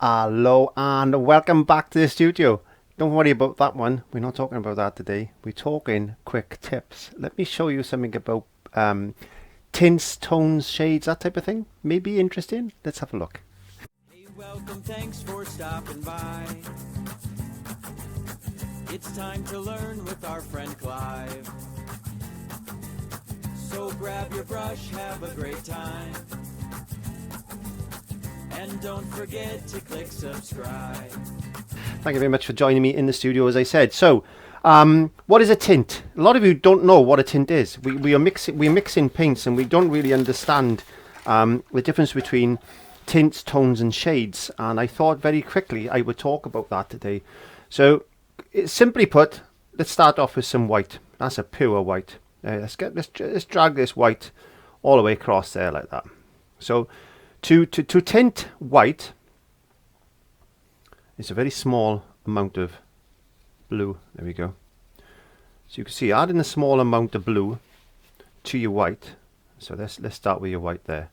Hello and welcome back to the studio. Don't worry about that one. We're not talking about that today. We're talking quick tips. Let me show you something about tints, tones, shades, that type of thing. Maybe interesting. Let's have a look. Hey, welcome, thanks for stopping by. It's time to learn with our friend Clive. So grab your brush, have a great time. And don't forget to click subscribe. Thank you very much for joining me in the studio, as I said. So, what is a tint? A lot of you don't know what a tint is. We're mixing paints and we don't really understand the difference between tints, tones and shades. And I thought very quickly I would talk about that today. So, simply put, let's start off with some white. That's a pure white. Let's drag this white all the way across there like that. So, to tint white, it's a very small amount of blue. There we go. So you can see adding a small amount of blue to your white. So let's start with your white there.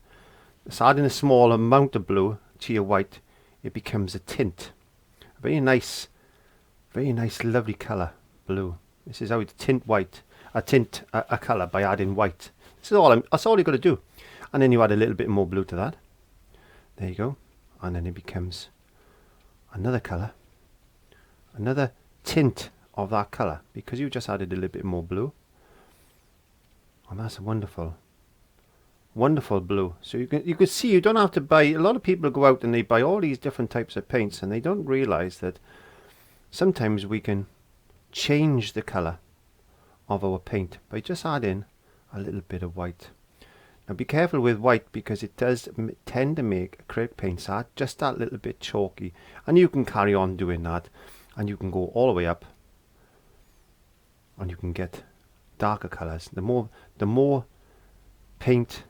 Let's add in a small amount of blue to your white. It becomes a tint. A very nice, lovely colour, blue. This is how you tint white. Tint a colour by adding white. That's all you've got to do. And then you add a little bit more blue to that. There you go. And then it becomes another colour, another tint of that colour, because you just added a little bit more blue. And that's a wonderful blue. So you can see, you don't have to buy. A lot of people go out and they buy all these different types of paints and they don't realise that sometimes we can change the colour of our paint by just adding a little bit of white. Now be careful with white, because it does tend to make acrylic paints just that little bit chalky, and you can carry on doing that and you can go all the way up and you can get darker colours. The more paint,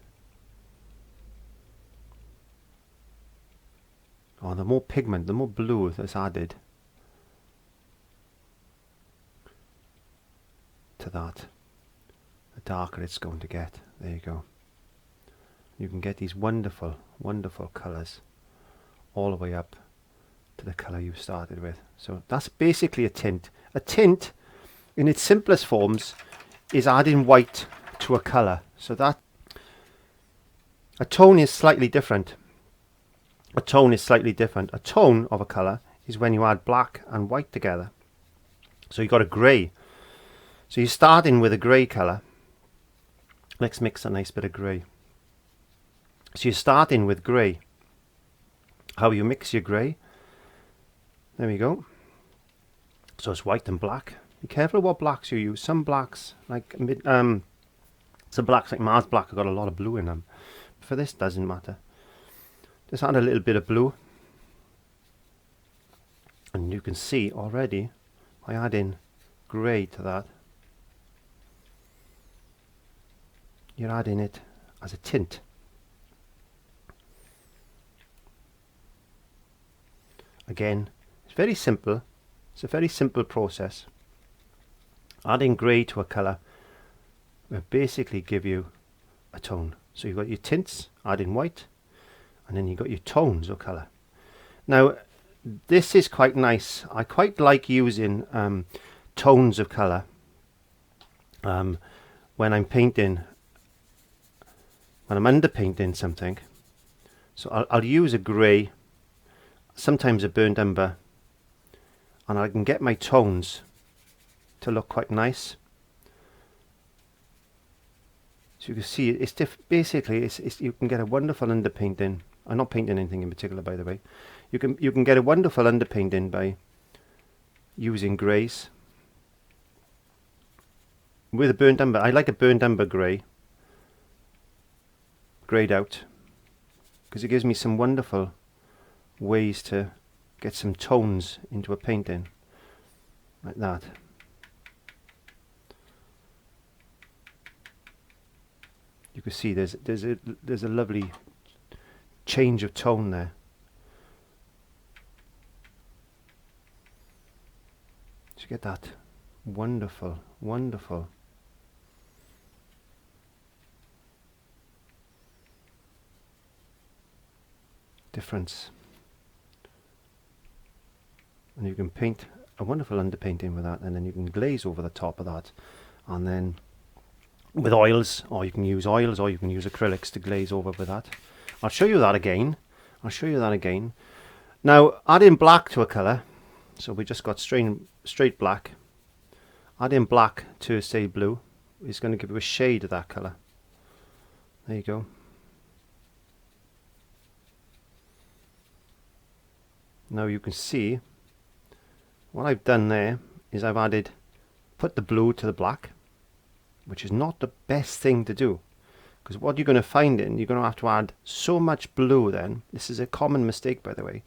or the more pigment, the more blue that's added to that, the darker it's going to get. There you go. You can get these wonderful colours all the way up to the colour you started with. So that's basically a tint. A tint, in its simplest forms, is adding white to a colour. So that a tone is slightly different. A tone of a colour is when you add black and white together. So you've got a grey. So you're starting with a grey colour. Let's mix a nice bit of grey. So you're starting with grey. How you mix your grey? There we go. So it's white and black. Be careful what blacks you use. Some blacks like Mars black have got a lot of blue in them. For this doesn't matter. Just add a little bit of blue, and you can see already by adding grey to that, you're adding it as a tint. Again, it's very simple. It's a very simple process. Adding grey to a colour will basically give you a tone. So you've got your tints, adding white, and then you've got your tones of colour. Now, this is quite nice. I quite like using tones of colour when I'm painting, when I'm underpainting something. So I'll use a grey, sometimes a burnt umber, and I can get my tones to look quite nice. So you can see it's basically you can get a wonderful underpainting. I'm not painting anything in particular, by the way. You can get a wonderful underpainting by using greys with a burnt umber. I like a burnt umber grey, greyed out, because it gives me some wonderful ways to get some tones into a painting like that. You can see there's a lovely change of tone there. So you get that wonderful difference and you can paint a wonderful underpainting with that, and then you can glaze over the top of that, and then with oils, or you can use oils, or you can use acrylics to glaze over with that. I'll show you that again. Now, adding black to a colour, so we just got straight black. Adding black to, say, blue is going to give you a shade of that colour. There you go. Now you can see what I've done there is I've put the blue to the black, which is not the best thing to do, because what you're going to find you're going to have to add so much blue then. This is a common mistake, by the way.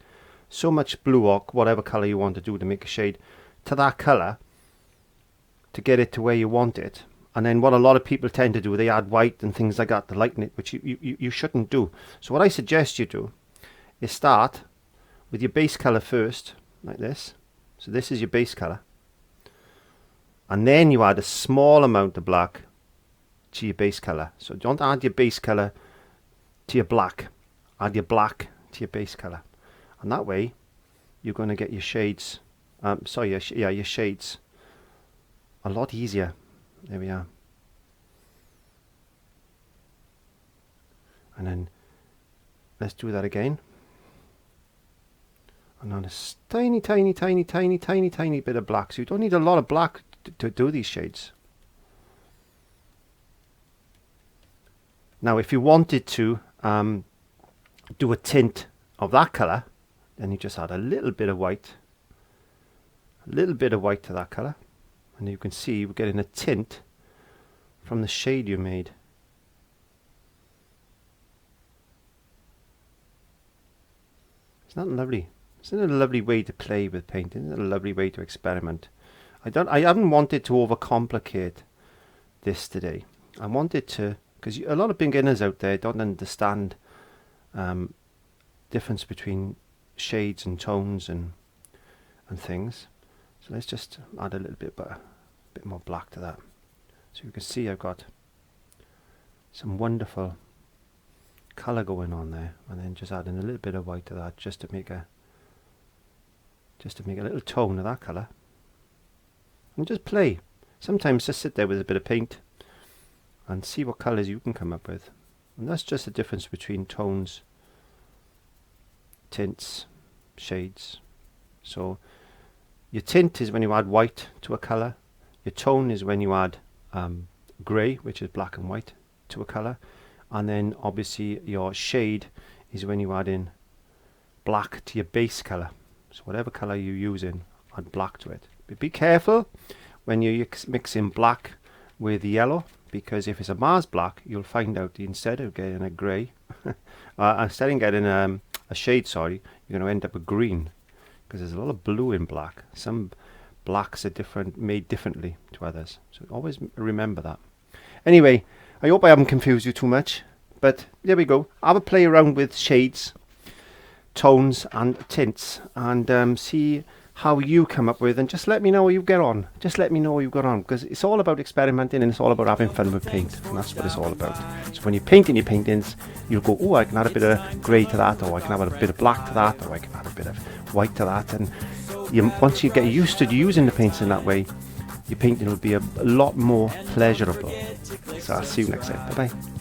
So much blue, or whatever colour you want to do to make a shade, to that colour to get it to where you want it. And then what a lot of people tend to do, they add white and things like that to lighten it, which you shouldn't do. So what I suggest you do is start with your base colour first, like this. So this is your base colour. And then you add a small amount of black to your base colour. So don't add your base colour to your black. Add your black to your base colour. And that way, you're going to get your shades, your shades a lot easier. There we are. And then, let's do that again. And on a tiny bit of black. So you don't need a lot of black to do these shades. Now, if you wanted to do a tint of that colour, then you just add a little bit of white. A little bit of white to that colour. And you can see we're getting a tint from the shade you made. Isn't that lovely? Isn't it a lovely way to play with paint? Isn't it a lovely way to experiment? I haven't wanted to overcomplicate this today. I wanted to, because a lot of beginners out there don't understand difference between shades and tones and things. So let's just add a little bit more black to that. So you can see I've got some wonderful colour going on there, and then just adding a little bit of white to that, just to make a little tone of that colour. And just play. Sometimes just sit there with a bit of paint and see what colours you can come up with. And that's just the difference between tones, tints, shades. So your tint is when you add white to a colour. Your tone is when you add grey, which is black and white, to a colour. And then obviously your shade is when you add in black to your base colour. So whatever colour you're using, add black to it. But be careful when you're mixing black with yellow, because if it's a Mars black, you'll find out instead of getting a grey, instead of getting a shade, you're going to end up with green, because there's a lot of blue in black. Some blacks are made differently to others. So always remember that. Anyway, I hope I haven't confused you too much, but there we go. Have a play around with shades, tones and tints, and see how you come up with, and just let me know how you get on. Just let me know how you got on, because it's all about experimenting and it's all about having fun with paint, and that's what it's all about. So when you're painting your paintings, you'll go, oh, I can add a bit of grey to that, or I can add a bit of black to that, or I can add a bit of white to that, and once you get used to using the paints in that way, your painting will be a lot more pleasurable. So I'll see you next time. Bye bye.